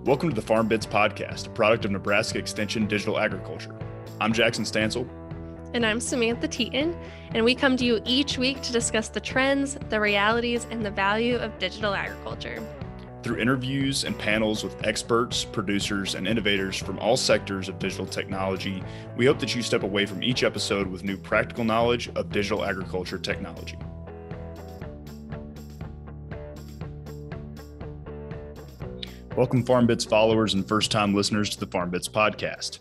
Welcome to the FarmBits podcast, a product of Nebraska Extension Digital Agriculture. I'm Jackson Stansel. And I'm Samantha Teaton, and we come to you each week to discuss the trends, the realities, and the value of digital agriculture. Through interviews and panels with experts, producers, and innovators from all sectors of digital technology, we hope that you step away from each episode with new practical knowledge of digital agriculture technology. Welcome, FarmBits followers and first-time listeners to the FarmBits podcast.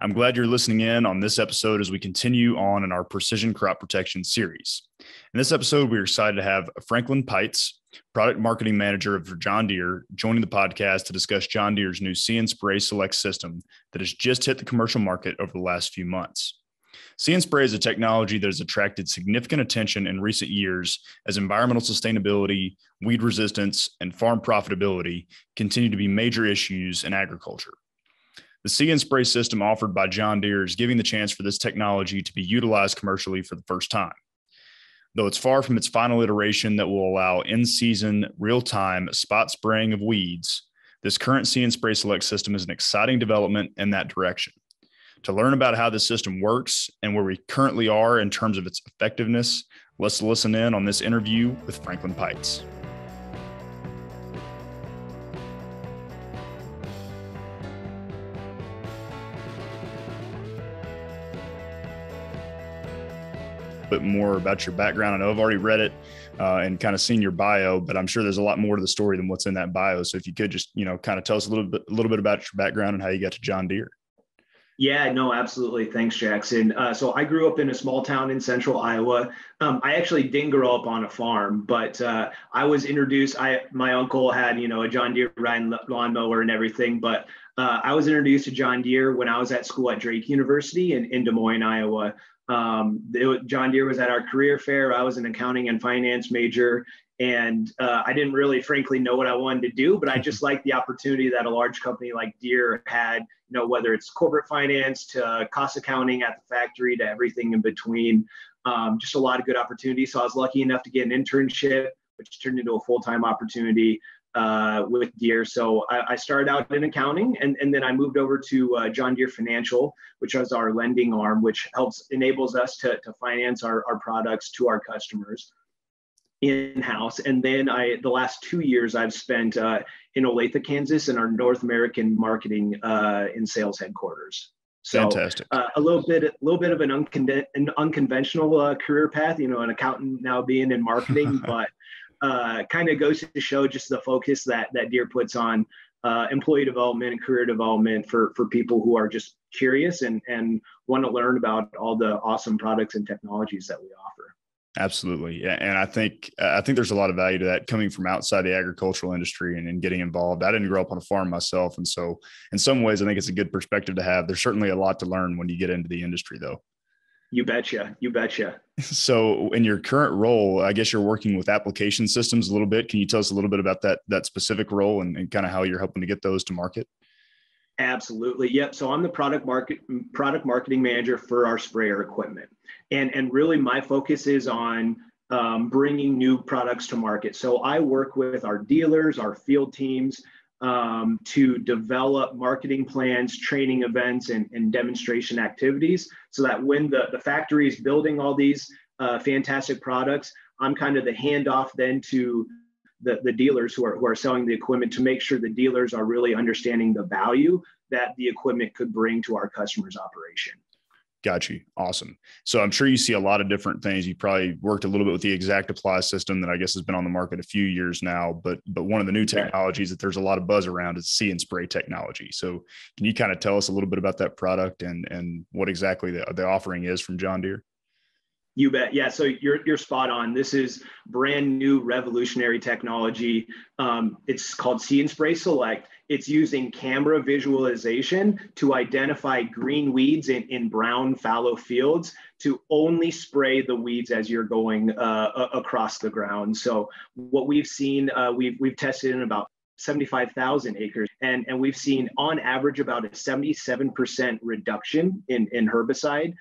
I'm glad you're listening in on this episode as we continue on in our precision crop protection series. In this episode, we're excited to have Franklin Peitz, product marketing manager for John Deere, joining the podcast to discuss John Deere's new See & Spray Select system that has just hit the commercial market over the last few months. See & Spray is a technology that has attracted significant attention in recent years as environmental sustainability, weed resistance, and farm profitability continue to be major issues in agriculture. The See & Spray system offered by John Deere is giving the chance for this technology to be utilized commercially for the first time. Though it's far from its final iteration that will allow in-season, real-time spot spraying of weeds, this current See & Spray Select system is an exciting development in that direction. To learn about how this system works and where we currently are in terms of its effectiveness, let's listen in on this interview with Franklin Peitz. Bit more about your background. I know I've already read it and kind of seen your bio, but I'm sure there's a lot more to the story than what's in that bio. So if you could just, kind of tell us a little bit about your background and how you got to John Deere. Yeah, no, absolutely. Thanks, Jackson. So I grew up in a small town in central Iowa. I actually didn't grow up on a farm, but I was introduced. My uncle had, a John Deere riding lawnmower and everything, but I was introduced to John Deere when I was at school at Drake University in Des Moines, Iowa. John Deere was at our career fair. I was an accounting and finance major. And I didn't really, frankly, know what I wanted to do, but I just liked the opportunity that a large company like Deere had, whether it's corporate finance to cost accounting at the factory to everything in between, just a lot of good opportunities. So I was lucky enough to get an internship, which turned into a full-time opportunity with Deere. So I started out in accounting, and then I moved over to John Deere Financial, which was our lending arm, which enables us to finance our products to our customers in-house. And then the last 2 years I've spent in Olathe, Kansas, in our North American marketing and sales headquarters. So fantastic. A little bit of an unconventional career path, an accountant now being in marketing, but kind of goes to show just the focus that Deere puts on employee development and career development for people who are just curious and want to learn about all the awesome products and technologies that we offer. Absolutely. Yeah. And I think there's a lot of value to that coming from outside the agricultural industry and getting involved. I didn't grow up on a farm myself. And so in some ways, I think it's a good perspective to have. There's certainly a lot to learn when you get into the industry, though. You betcha. So in your current role, I guess you're working with application systems a little bit. Can you tell us a little bit about that specific role and kind of how you're helping to get those to market? Absolutely. Yep. So I'm the product marketing manager for our sprayer equipment. And really my focus is on bringing new products to market. So I work with our dealers, our field teams to develop marketing plans, training events, and demonstration activities so that when the factory is building all these fantastic products, I'm kind of the handoff then to the dealers who are selling the equipment to make sure the dealers are really understanding the value that the equipment could bring to our customers' operation. Got you. Awesome. So I'm sure you see a lot of different things. You probably worked a little bit with the Exact Apply system that I guess has been on the market a few years now, but one of the new technologies that there's a lot of buzz around is See & Spray technology. So can you kind of tell us a little bit about that product and what exactly the offering is from John Deere? You bet. Yeah. So you're spot on. This is brand new revolutionary technology. It's called See & Spray Select. It's using camera visualization to identify green weeds in brown fallow fields to only spray the weeds as you're going across the ground. So what we've seen, we've tested in about 75,000 acres, and we've seen on average about a 77% reduction in herbicide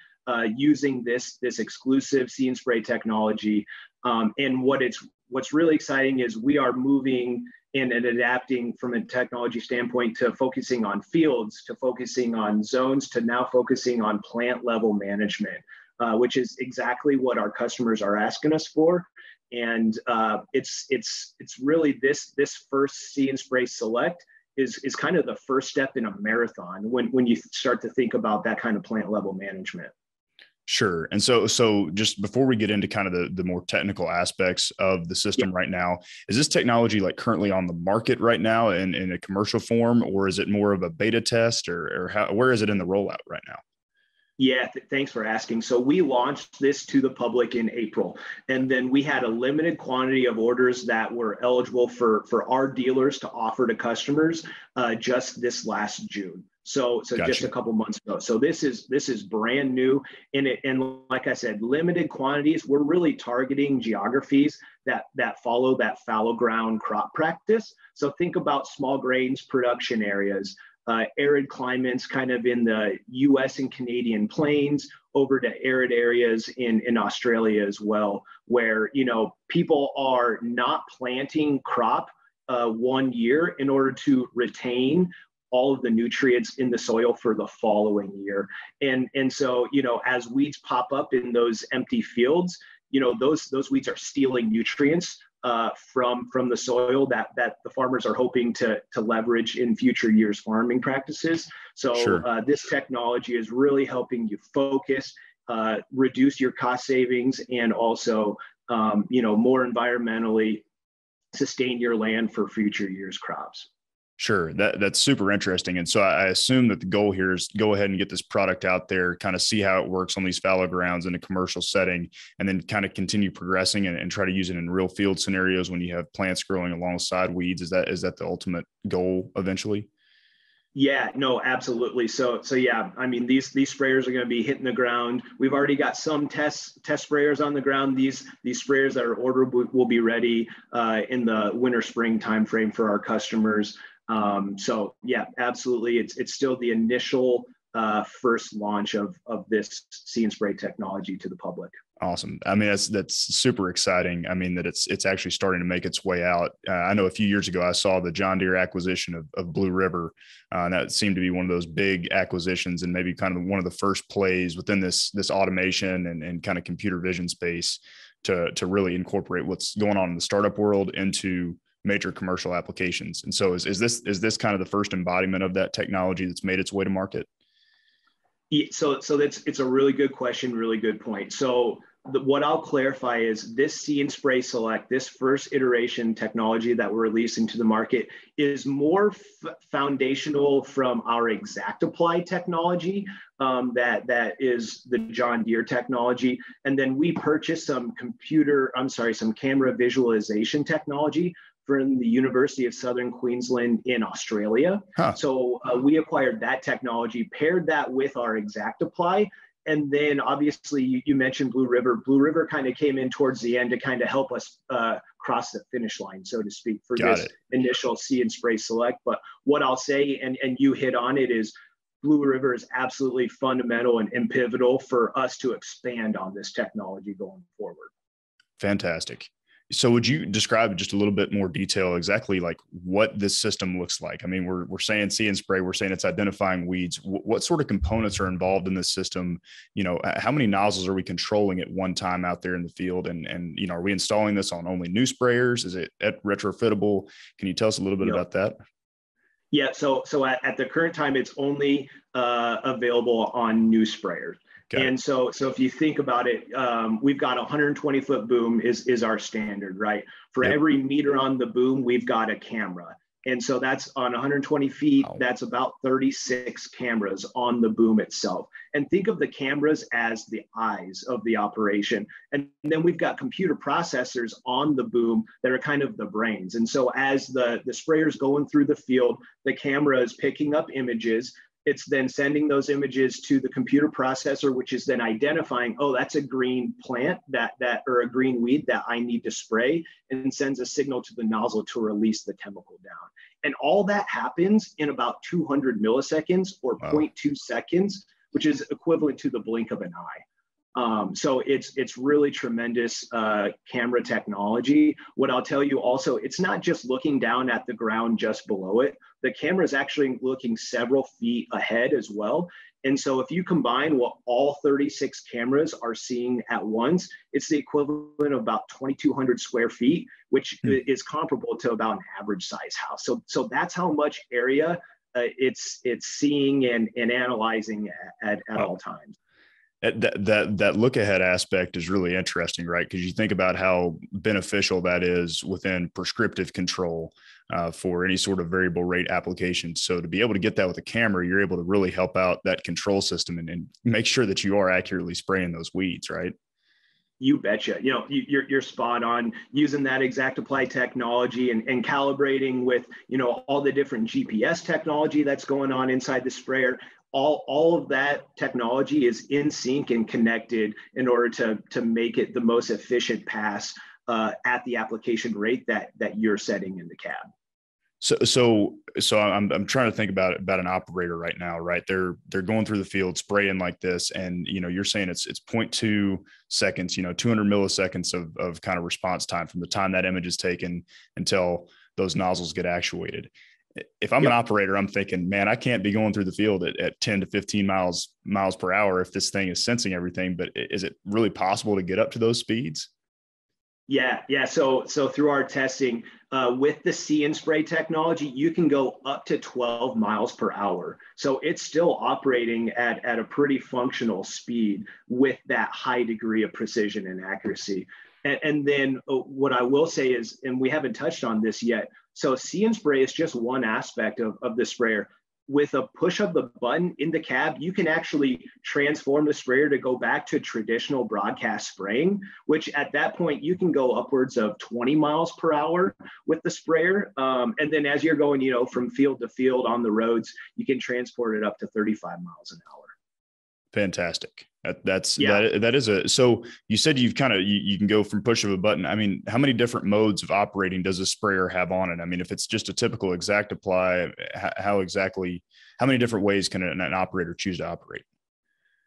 using this exclusive See & Spray technology. And what's really exciting is we are moving and adapting from a technology standpoint to focusing on fields, to focusing on zones, to now focusing on plant level management, which is exactly what our customers are asking us for. And it's really this first See and Spray Select is kind of the first step in a marathon when you start to think about that kind of plant level management. Sure. And so just before we get into kind of the more technical aspects of the system right now, is this technology like currently on the market right now in a commercial form, or is it more of a beta test, or where is it in the rollout right now? Yeah, thanks for asking. So we launched this to the public in April, and then we had a limited quantity of orders that were eligible for our dealers to offer to customers just this last June. So Gotcha. Just a couple months ago. So this is brand new, and like I said, limited quantities. We're really targeting geographies that follow that fallow ground crop practice. So think about small grains production areas. Arid climates kind of in the US and Canadian plains, over to arid areas in Australia as well, where, people are not planting crop 1 year in order to retain all of the nutrients in the soil for the following year. And so, as weeds pop up in those empty fields, those weeds are stealing nutrients from the soil that the farmers are hoping to leverage in future years' farming practices. So Sure. This technology is really helping you focus, reduce your cost savings, and also more environmentally sustain your land for future years' crops. Sure. That's super interesting. And so I assume that the goal here is go ahead and get this product out there, kind of see how it works on these fallow grounds in a commercial setting, and then kind of continue progressing and try to use it in real field scenarios when you have plants growing alongside weeds. Is that the ultimate goal eventually? Yeah, no, absolutely. So yeah, I mean, these sprayers are going to be hitting the ground. We've already got some test sprayers on the ground. These sprayers that are ordered will be ready in the winter spring timeframe for our customers. So yeah, absolutely. It's still the initial first launch of this See and Spray technology to the public. Awesome. I mean, that's super exciting. I mean, that it's actually starting to make its way out. I know a few years ago, I saw the John Deere acquisition of Blue River. And that seemed to be one of those big acquisitions, and maybe kind of one of the first plays within this automation and kind of computer vision space to really incorporate what's going on in the startup world into major commercial applications. And so is this kind of the first embodiment of that technology that's made its way to market? Yeah, so it's a really good question, really good point. So what I'll clarify is this See and Spray Select, this first iteration technology that we're releasing to the market, is more foundational from our ExactApply technology, that is the John Deere technology. And then we purchased some camera visualization technology from the University of Southern Queensland in Australia. Huh. So we acquired that technology, paired that with our ExactApply. And then obviously you mentioned Blue River. Blue River kind of came in towards the end to kind of help us cross the finish line, so to speak, for this initial See and Spray Select. But what I'll say, and you hit on it, is Blue River is absolutely fundamental and pivotal for us to expand on this technology going forward. Fantastic. So would you describe just a little bit more detail exactly like what this system looks like? I mean, we're saying See and Spray, we're saying it's identifying weeds. What sort of components are involved in this system? How many nozzles are we controlling at one time out there in the field? And are we installing this on only new sprayers? Is it retrofittable? Can you tell us a little bit about that? Yeah, so at the current time, it's only available on new sprayers. And so if you think about it, we've got a 120-foot boom is our standard, right? For every meter on the boom, we've got a camera. And so that's on 120 feet, that's about 36 cameras on the boom itself. And think of the cameras as the eyes of the operation. And then we've got computer processors on the boom that are kind of the brains. And so as the sprayer's going through the field, the camera is picking up images. It's then sending those images to the computer processor, which is then identifying, oh, that's a green plant or a green weed that I need to spray, and sends a signal to the nozzle to release the chemical down. And all that happens in about 200 milliseconds or 0.2 seconds, which is equivalent to the blink of an eye. So it's really tremendous camera technology. What I'll tell you also, it's not just looking down at the ground just below it. The camera is actually looking several feet ahead as well. And so if you combine what all 36 cameras are seeing at once, it's the equivalent of about 2,200 square feet, which is comparable to about an average size house. So that's how much area it's seeing and analyzing at all times. That look ahead aspect is really interesting, right? Because you think about how beneficial that is within prescriptive control for any sort of variable rate application. So to be able to get that with a camera, you're able to really help out that control system and make sure that you are accurately spraying those weeds, right? You betcha. You're spot on using that ExactApply technology and calibrating with, all the different GPS technology that's going on inside the sprayer. All of that technology is in sync and connected in order to make it the most efficient pass at the application rate that you're setting in the cab. So I'm trying to think about an operator right now, right? They're going through the field spraying like this, and you're saying it's 0.2 seconds, 200 milliseconds of kind of response time from the time that image is taken until those nozzles get actuated. If I'm an operator, I'm thinking, man, I can't be going through the field at 10 to 15 miles per hour if this thing is sensing everything. But is it really possible to get up to those speeds? Yeah. So through our testing with the See and Spray technology, you can go up to 12 miles per hour. So it's still operating at a pretty functional speed with that high degree of precision and accuracy. And then what I will say is, and we haven't touched on this yet, so See and Spray is just one aspect of the sprayer. With a push of the button in the cab, you can actually transform the sprayer to go back to traditional broadcast spraying, which at that point you can go upwards of 20 miles per hour with the sprayer. And then as you're going, from field to field on the roads, you can transport it up to 35 miles an hour. Fantastic. That is so you said you can go from push of a button. I mean, how many different modes of operating does a sprayer have on it? I mean, if it's just a typical ExactApply, how many different ways can an operator choose to operate?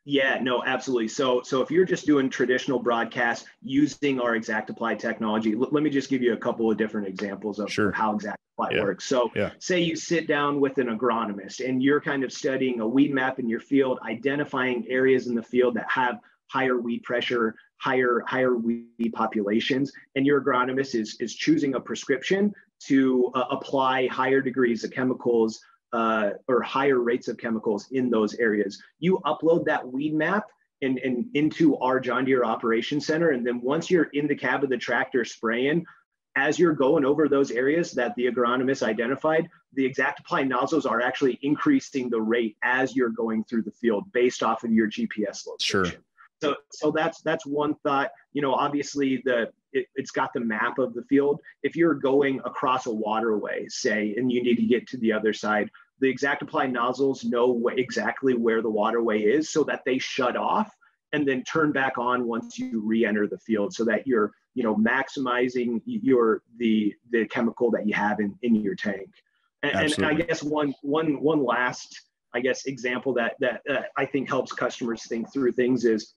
Yeah, no, absolutely. So if you're just doing traditional broadcast using our ExactApply technology, let me just give you a couple of different examples of how ExactApply works. So say you sit down with an agronomist and you're kind of studying a weed map in your field, identifying areas in the field that have higher weed pressure, higher weed populations, and your agronomist is choosing a prescription to apply higher degrees of chemicals or higher rates of chemicals in those areas. You upload that weed map and into our John Deere Operations Center. And then once you're in the cab of the tractor spraying, as you're going over those areas that the agronomist identified, the ExactApply nozzles are actually increasing the rate as you're going through the field based off of your GPS location. Sure. So that's one thought. Obviously it's got the map of the field. If you're going across a waterway, say, and you need to get to the other side, the ExactApply nozzles know exactly where the waterway is so that they shut off and then turn back on once you re-enter the field so that you're, maximizing the chemical that you have in your tank. And I guess one last, example that I think helps customers think through things is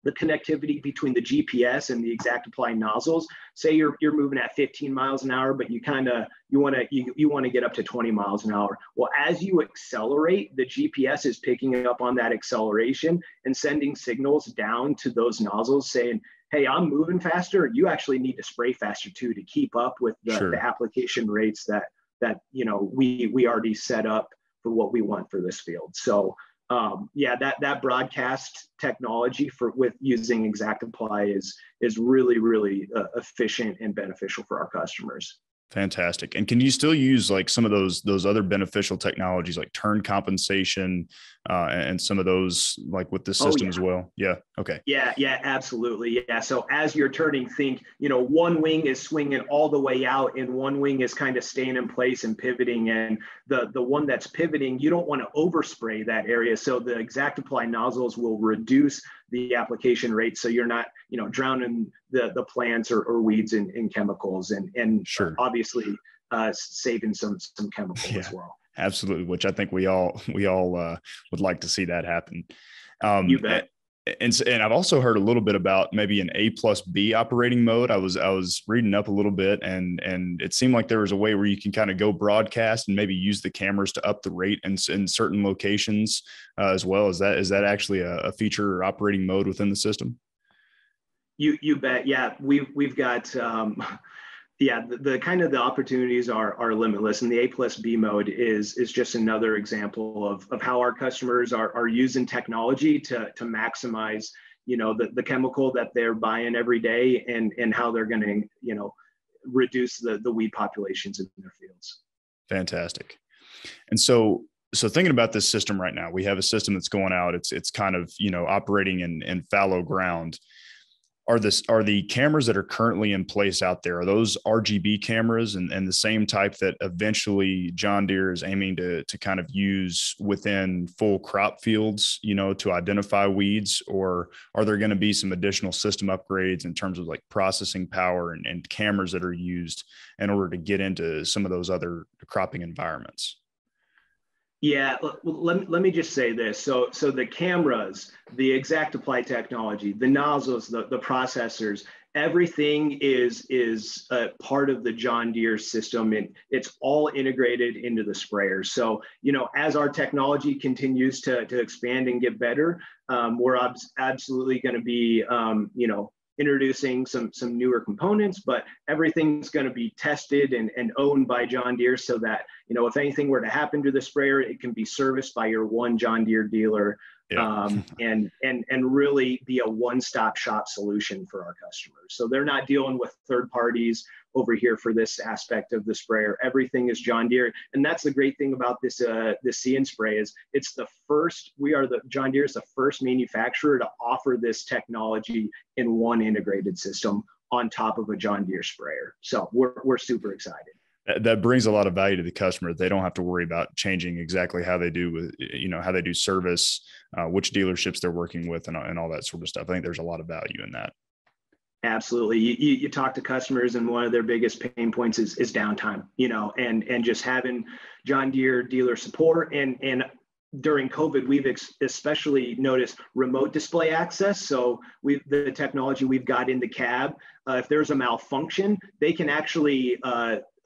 the connectivity between the GPS and the ExactApply nozzles. Say you're moving at 15 miles an hour, but you want to get up to 20 miles an hour. Well, as you accelerate, the GPS is picking up on that acceleration and sending signals down to those nozzles saying, hey, I'm moving faster. You actually need to spray faster too to keep up with the application rates that we already set up for what we want for this field. So that broadcast technology with using ExactApply is really, really efficient and beneficial for our customers. Fantastic. And can you still use like some of those other beneficial technologies like turn compensation and some of those like with this system as well? Yeah. Okay. Yeah, absolutely. Yeah. So as you're turning, think, one wing is swinging all the way out and one wing is kind of staying in place and pivoting. And the one that's pivoting, you don't want to overspray that area. So the ExactApply nozzles will reduce the application rate so you're not drowning the plants or weeds in chemicals and obviously saving some chemicals as well. Absolutely, which I think we all would like to see that happen. You bet. And I've also heard a little bit about maybe an A+B operating mode. I was reading up a little bit, and it seemed like there was a way where you can kind of go broadcast and maybe use the cameras to up the rate in certain locations as well. Is that actually a feature or operating mode within the system? You bet. Yeah, we've got yeah, the kind of the opportunities are limitless, and the A+B mode is just another example of how our customers are using technology to maximize, the chemical that they're buying every day, and how they're going to, reduce the weed populations in their fields. Fantastic. And so thinking about this system right now, we have a system that's going out. It's kind of, operating in fallow ground. Are the cameras that are currently in place out there, are those RGB cameras and the same type that eventually John Deere is aiming to kind of use within full crop fields, to identify weeds? Or are there going to be some additional system upgrades in terms of like processing power and cameras that are used in order to get into some of those other cropping environments? Yeah, let me just say this. So the cameras, the ExactApply technology, the nozzles, the processors, everything is part of the John Deere system, and it's all integrated into the sprayers. So, as our technology continues to expand and get better, we're absolutely going to be, introducing some newer components, but everything's going to be tested and owned by John Deere, so that, if anything were to happen to the sprayer, it can be serviced by your one John Deere dealer. Yeah. And really be a one-stop shop solution for our customers. So they're not dealing with third parties over here for this aspect of the sprayer. Everything is John Deere. And that's the great thing about this See and Spray is John Deere is the first manufacturer to offer this technology in one integrated system on top of a John Deere sprayer. So we're super excited. That brings a lot of value to the customer. They don't have to worry about changing exactly how they do with, how they do service, which dealerships they're working with, and all that sort of stuff. I think there's a lot of value in that. Absolutely. You talk to customers, and one of their biggest pain points is downtime, and just having John Deere dealer support. And during COVID, we've especially noticed remote display access. So the technology we've got in the cab, if there's a malfunction, they can actually,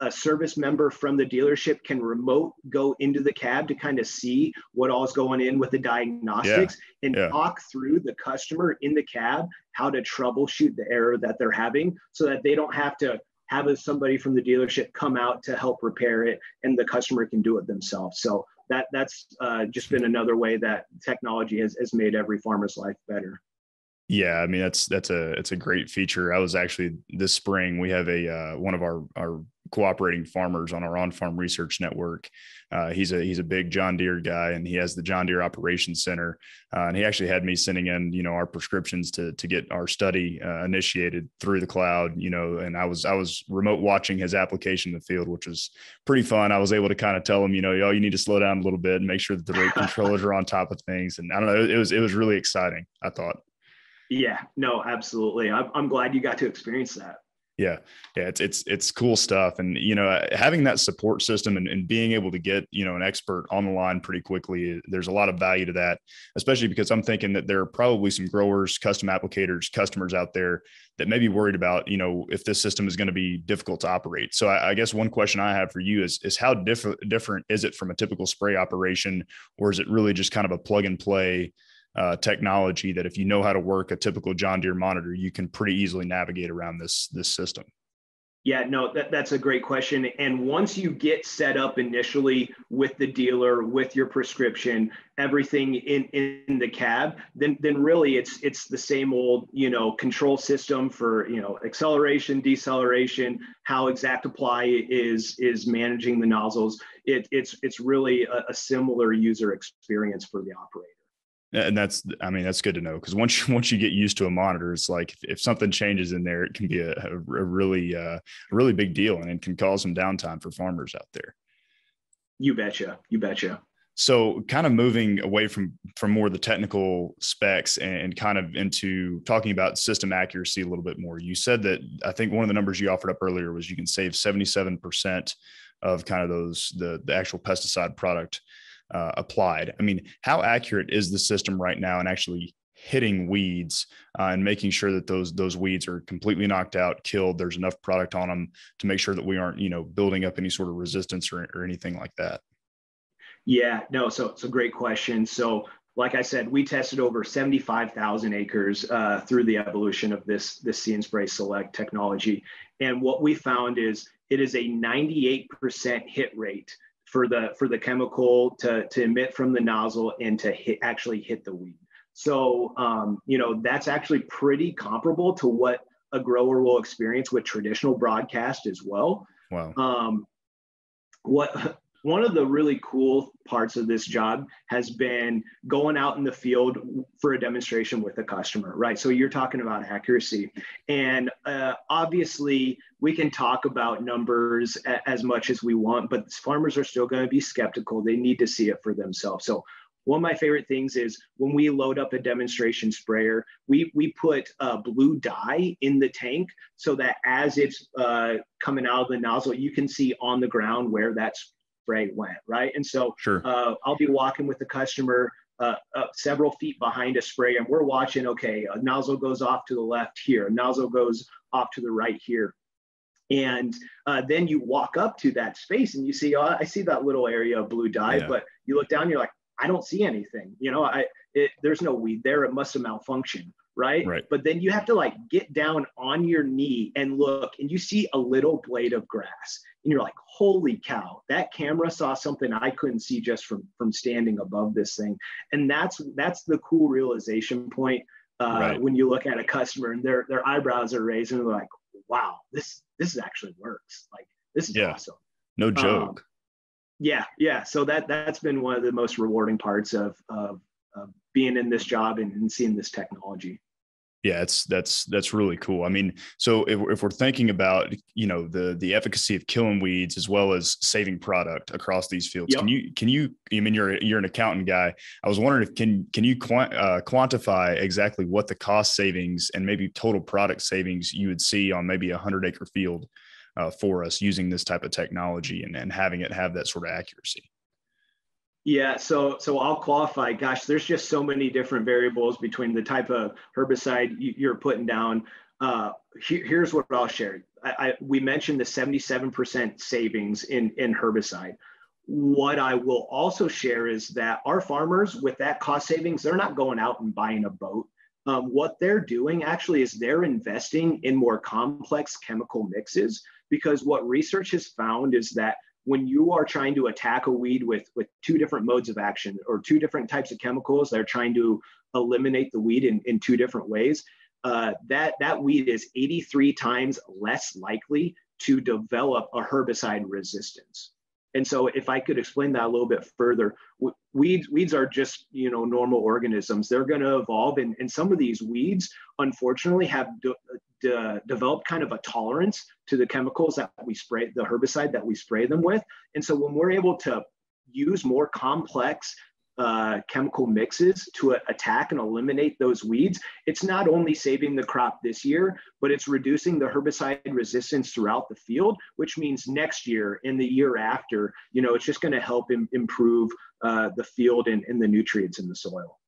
a service member from the dealership can remote go into the cab to kind of see what all's going in with the diagnostics, and talk through the customer in the cab how to troubleshoot the error that they're having, so that they don't have to have somebody from the dealership come out to help repair it, and the customer can do it themselves. So that's just been another way that technology has made every farmer's life better. Yeah, I mean, it's a great feature. I was actually this spring, we have one of our cooperating farmers on our on-farm research network. He's a big John Deere guy, and he has the John Deere Operations Center. And he actually had me sending in, our prescriptions to get our study initiated through the cloud, and I was remote watching his application in the field, which was pretty fun. I was able to kind of tell him, you need to slow down a little bit and make sure that the rate controllers are on top of things. And I don't know, it was really exciting, I thought. Yeah, no, absolutely. I'm glad you got to experience that. Yeah. It's cool stuff. And, having that support system and being able to get, an expert on the line pretty quickly, there's a lot of value to that, especially because I'm thinking that there are probably some growers, custom applicators, customers out there that may be worried about, if this system is going to be difficult to operate. So I guess one question I have for you is how different is it from a typical spray operation, or is it really just kind of a plug and play technology that if you know how to work a typical John Deere monitor, you can pretty easily navigate around this system? Yeah, no, that's a great question. And once you get set up initially with the dealer, with your prescription, everything in the cab, then really it's the same old, control system for, acceleration, deceleration, how ExactApply is managing the nozzles. It's really a similar user experience for the operator. And that's good to know, because once you get used to a monitor, it's like if something changes in there, it can be a really big deal, and it can cause some downtime for farmers out there. You betcha. So kind of moving away from more of the technical specs and kind of into talking about system accuracy a little bit more. You said that, I think one of the numbers you offered up earlier was you can save 77% of kind of the actual pesticide product applied. I mean, how accurate is the system right now, and actually hitting weeds and making sure that those weeds are completely knocked out, killed. There's enough product on them to make sure that we aren't, building up any sort of resistance or anything like that. Yeah, no, so it's a great question. So like I said, we tested over 75,000 acres through the evolution of this See and Spray Select technology. And what we found is it is a 98% hit rate for the chemical to emit from the nozzle and to actually hit the weed. So, that's actually pretty comparable to what a grower will experience with traditional broadcast as well. Wow. One of the really cool parts of this job has been going out in the field for a demonstration with a customer, right? So you're talking about accuracy. And obviously, we can talk about numbers as much as we want, but farmers are still going to be skeptical. They need to see it for themselves. So one of my favorite things is when we load up a demonstration sprayer, we put blue dye in the tank so that as it's coming out of the nozzle, you can see on the ground where that's spray went, right? And so sure. I'll be walking with the customer several feet behind a spray, and we're watching, okay, a nozzle goes off to the left here, a nozzle goes off to the right here. And then you walk up to that space and you see, I see that little area of blue dye, but you look down, you're like, I don't see anything. There's no weed there. It must have malfunctioned. Right. But then you have to get down on your knee and look, and you see a little blade of grass, and you're like, holy cow, that camera saw something I couldn't see just from standing above this thing. And that's the cool realization point when you look at a customer and their eyebrows are raised and they're like, wow, this actually works. Like, this is awesome. No joke. Yeah. So that's been one of the most rewarding parts of being in this job and seeing this technology. Yeah, that's really cool. I mean, so if we're thinking about, the efficacy of killing weeds as well as saving product across these fields, can you, I mean, you're an accountant guy. I was wondering can you quantify exactly what the cost savings and maybe total product savings you would see on maybe a 100-acre field for us using this type of technology and having it have that sort of accuracy? Yeah, so I'll qualify. Gosh, there's just so many different variables between the type of herbicide you're putting down. Here's what I'll share. We mentioned the 77% savings in herbicide. What I will also share is that our farmers, with that cost savings, they're not going out and buying a boat. What they're doing actually is they're investing in more complex chemical mixes, because what research has found is that when you are trying to attack a weed with two different modes of action or two different types of chemicals, they're trying to eliminate the weed in two different ways, that weed is 83 times less likely to develop a herbicide resistance. And so if I could explain that a little bit further, weeds are just, normal organisms. They're going to evolve. And some of these weeds, unfortunately, have developed kind of a tolerance to the chemicals that we spray, the herbicide that we spray them with. And so when we're able to use more complex chemical mixes to attack and eliminate those weeds, it's not only saving the crop this year, but it's reducing the herbicide resistance throughout the field, which means next year and the year after, it's just going to help improve the field and the nutrients in the soil.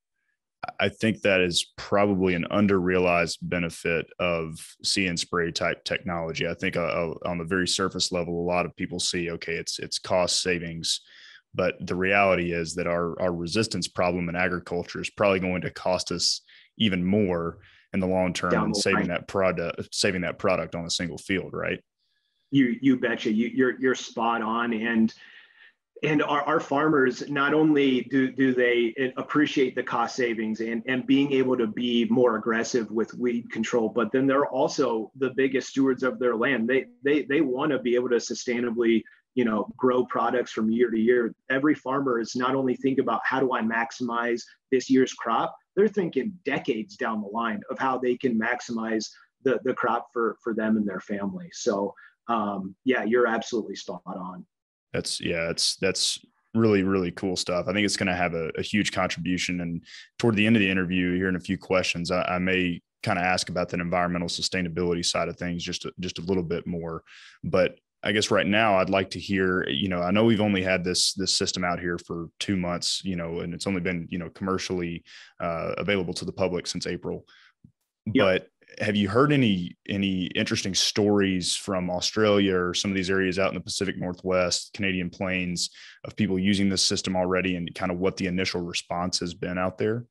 I think that is probably an under-realized benefit of See and Spray type technology. I think on the very surface level, a lot of people see, okay, it's cost savings. But the reality is that our resistance problem in agriculture is probably going to cost us even more in the long term than saving that product on a single field, right? You betcha. You're spot on. And our farmers, not only do they appreciate the cost savings and being able to be more aggressive with weed control, but then they're also the biggest stewards of their land. They want to be able to sustainably grow products from year to year. Every farmer is not only thinking about how do I maximize this year's crop, they're thinking decades down the line of how they can maximize the crop for them and their family. So you're absolutely spot on. That's really, really cool stuff. I think it's going to have a huge contribution. And toward the end of the interview, here in a few questions, I may kind of ask about the environmental sustainability side of things just a little bit more. But I guess right now I'd like to hear, I know we've only had this system out here for 2 months, and it's only been, commercially available to the public since April. Yep. But have you heard any interesting stories from Australia or some of these areas out in the Pacific Northwest, Canadian Plains, of people using this system already, and kind of what the initial response has been out there?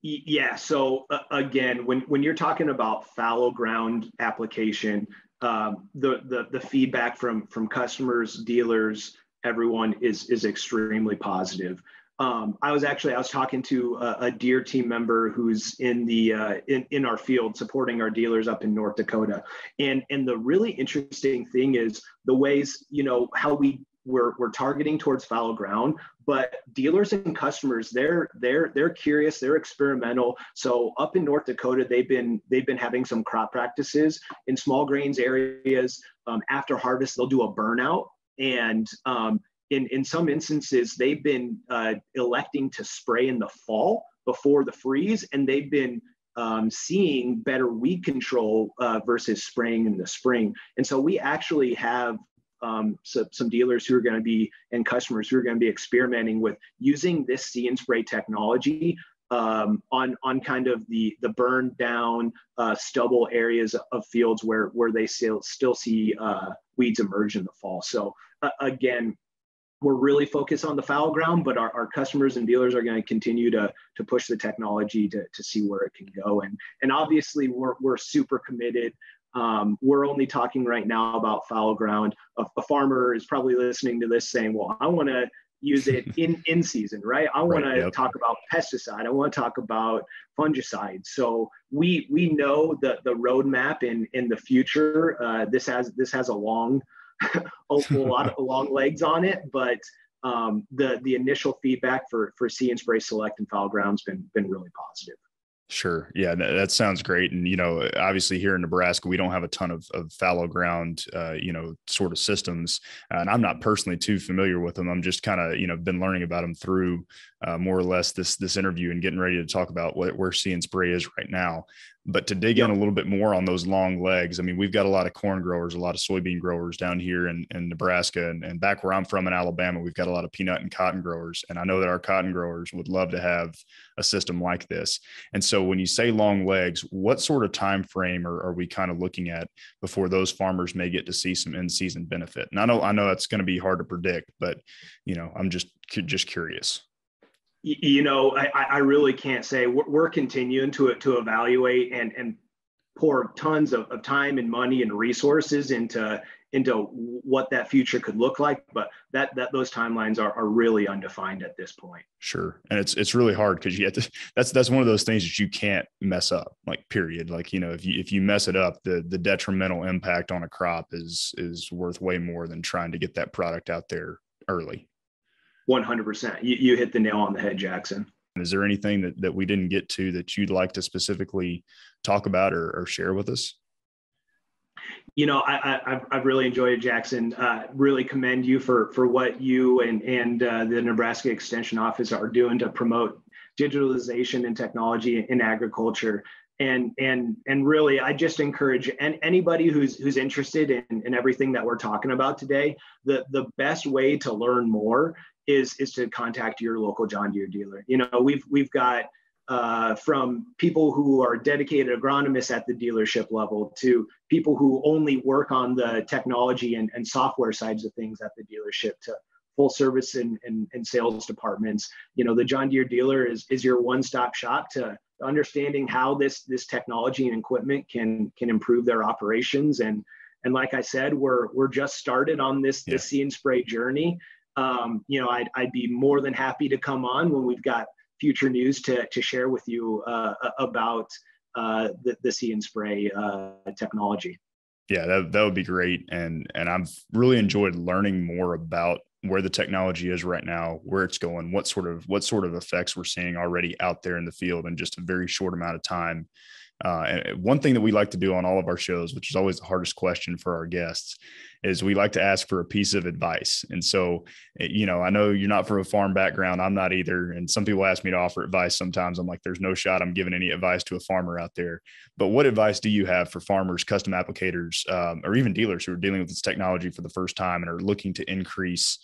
Yeah. So again, when you're talking about fallow ground application, the feedback from customers, dealers, everyone is extremely positive. I was talking to a Deere team member who's in our field supporting our dealers up in North Dakota, and the really interesting thing is the ways, how we're targeting towards fallow ground, but dealers and customers, they're curious, they're experimental. So up in North Dakota, they've been having some crop practices in small grains areas. After harvest, they'll do a burnout, and in some instances, they've been electing to spray in the fall before the freeze, and they've been seeing better weed control versus spraying in the spring. And so we actually have some dealers who are going to be, and customers who are going to be experimenting with using this see and spray technology on kind of the burned down stubble areas of fields where they still see weeds emerge in the fall. So again, we're really focused on the fallow ground, but our customers and dealers are going to continue to push the technology to see where it can go. And obviously we're super committed. We're only talking right now about fallow ground. A farmer is probably listening to this saying, well, I want to use it in season, right? I want to talk about pesticide. I want to talk about fungicide. So we know the roadmap in the future. This has a long, a lot of long legs on it, but the initial feedback for see and spray select and fallow ground's been really positive. Sure. Yeah, that sounds great. And, obviously here in Nebraska, we don't have a ton of fallow ground, sort of systems. And I'm not personally too familiar with them. I'm just kind of, been learning about them through more or less this interview and getting ready to talk about where see and spray is right now. But to dig in a little bit more on those long legs, I mean, we've got a lot of corn growers, a lot of soybean growers down here in Nebraska, and back where I'm from in Alabama, we've got a lot of peanut and cotton growers. And I know that our cotton growers would love to have a system like this. And so when you say long legs, what sort of time frame are we kind of looking at before those farmers may get to see some in-season benefit? And I know that's going to be hard to predict, but I'm just curious. I really can't say. We're continuing to evaluate and pour tons of time and money and resources into what that future could look like, but that those timelines are really undefined at this point. Sure. And it's really hard because you have to, that's one of those things that you can't mess up, like, period. Like, if you mess it up, the detrimental impact on a crop is worth way more than trying to get that product out there early. 100%. You hit the nail on the head, Jackson. Is there anything that we didn't get to that you'd like to specifically talk about or share with us? I've really enjoyed it, Jackson. Really commend you for what you and the Nebraska Extension Office are doing to promote digitalization and technology in agriculture. And really, I just encourage anybody who's interested in everything that we're talking about today. The best way to learn more is to contact your local John Deere dealer. We've got from people who are dedicated agronomists at the dealership level to people who only work on the technology and software sides of things at the dealership to full service and sales departments. The John Deere dealer is your one-stop shop to understanding how this technology and equipment can improve their operations. And like I said, we're just started on this see and spray journey. I'd be more than happy to come on when we've got future news to share with you about the see and spray technology. Yeah, that would be great. And I've really enjoyed learning more about where the technology is right now, where it's going, what sort of effects we're seeing already out there in the field in just a very short amount of time. And one thing that we like to do on all of our shows, which is always the hardest question for our guests, is we like to ask for a piece of advice. And so, I know you're not from a farm background. I'm not either. And some people ask me to offer advice. Sometimes I'm like, there's no shot I'm giving any advice to a farmer out there. But what advice do you have for farmers, custom applicators, or even dealers who are dealing with this technology for the first time and are looking to increase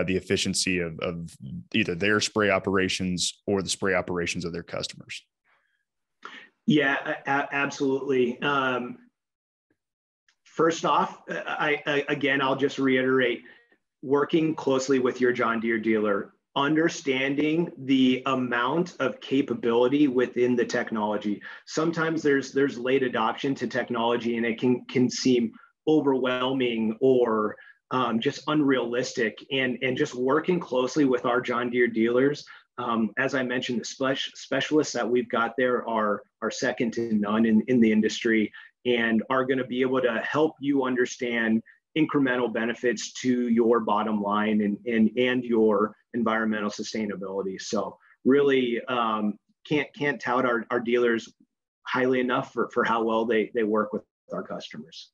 the efficiency of either their spray operations or the spray operations of their customers? Yeah, absolutely. First off, I'll just reiterate, working closely with your John Deere dealer, understanding the amount of capability within the technology. Sometimes there's late adoption to technology and it can seem overwhelming or just unrealistic. And just working closely with our John Deere dealers, as I mentioned, the specialists that we've got there are second to none in the industry and are going to be able to help you understand incremental benefits to your bottom line and your environmental sustainability. So really can't tout our dealers highly enough for how well they work with our customers.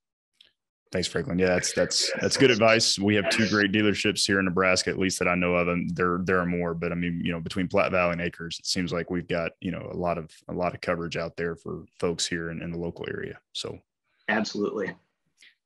Thanks, Franklin. Yeah, that's good advice. We have two great dealerships here in Nebraska, at least that I know of, and there are more. But I mean, between Platte Valley and Acres, it seems like we've got a lot of coverage out there for folks here in the local area. So, absolutely.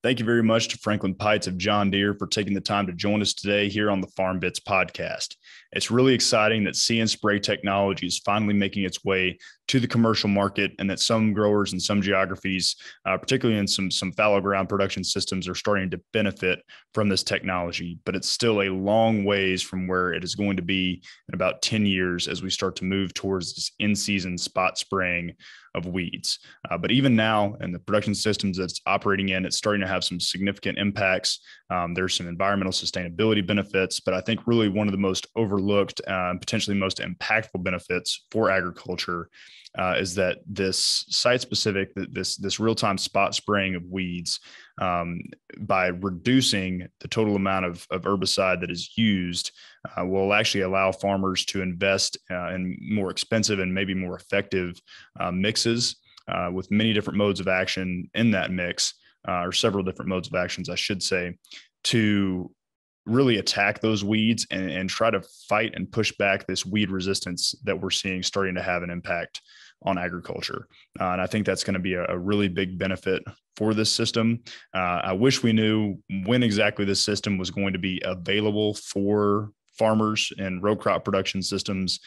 Thank you very much to Franklin Peitz of John Deere for taking the time to join us today here on the FarmBits podcast. It's really exciting that See and Spray technology is finally making its way to the commercial market, and that some growers in some geographies, particularly in some fallow ground production systems, are starting to benefit from this technology. But it's still a long ways from where it is going to be in about 10 years as we start to move towards this in-season spot spraying of weeds. But even now, in the production systems that's operating in, it's starting to have some significant impacts. There's some environmental sustainability benefits, but I think really one of the most overlooked, potentially most impactful benefits for agriculture is that this site-specific, this real-time spot spraying of weeds, by reducing the total amount of herbicide that is used, will actually allow farmers to invest in more expensive and maybe more effective mixes with many different modes of action in that mix, or several different modes of actions, I should say, to really attack those weeds and try to fight and push back this weed resistance that we're seeing starting to have an impact on agriculture. And I think that's going to be a really big benefit for this system. I wish we knew when exactly this system was going to be available for farmers and row crop production systems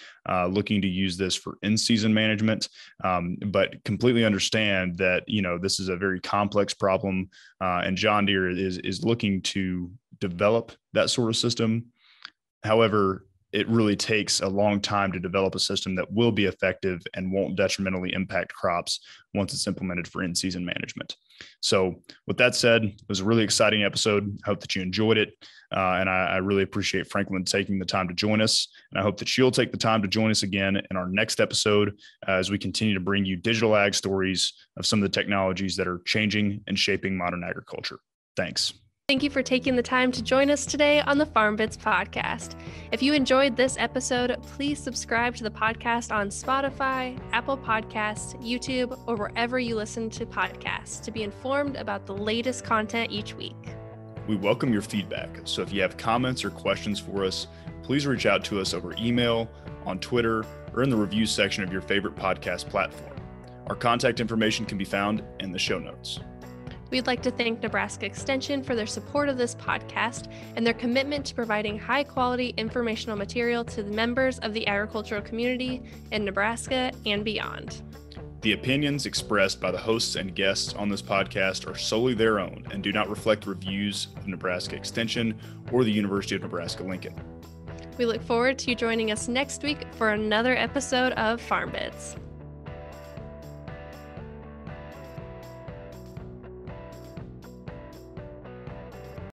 looking to use this for in-season management, but completely understand that this is a very complex problem, and John Deere is looking to develop that sort of system. However, it really takes a long time to develop a system that will be effective and won't detrimentally impact crops once it's implemented for in-season management. So with that said, it was a really exciting episode. I hope that you enjoyed it. And I really appreciate Franklin taking the time to join us. And I hope that she'll take the time to join us again in our next episode as we continue to bring you digital ag stories of some of the technologies that are changing and shaping modern agriculture. Thanks. Thank you for taking the time to join us today on the FarmBits podcast. If you enjoyed this episode, please subscribe to the podcast on Spotify, Apple Podcasts, YouTube, or wherever you listen to podcasts to be informed about the latest content each week. We welcome your feedback. So if you have comments or questions for us, please reach out to us over email, on Twitter, or in the review section of your favorite podcast platform. Our contact information can be found in the show notes. We'd like to thank Nebraska Extension for their support of this podcast and their commitment to providing high-quality informational material to the members of the agricultural community in Nebraska and beyond. The opinions expressed by the hosts and guests on this podcast are solely their own and do not reflect reviews of Nebraska Extension or the University of Nebraska-Lincoln. We look forward to you joining us next week for another episode of FarmBits.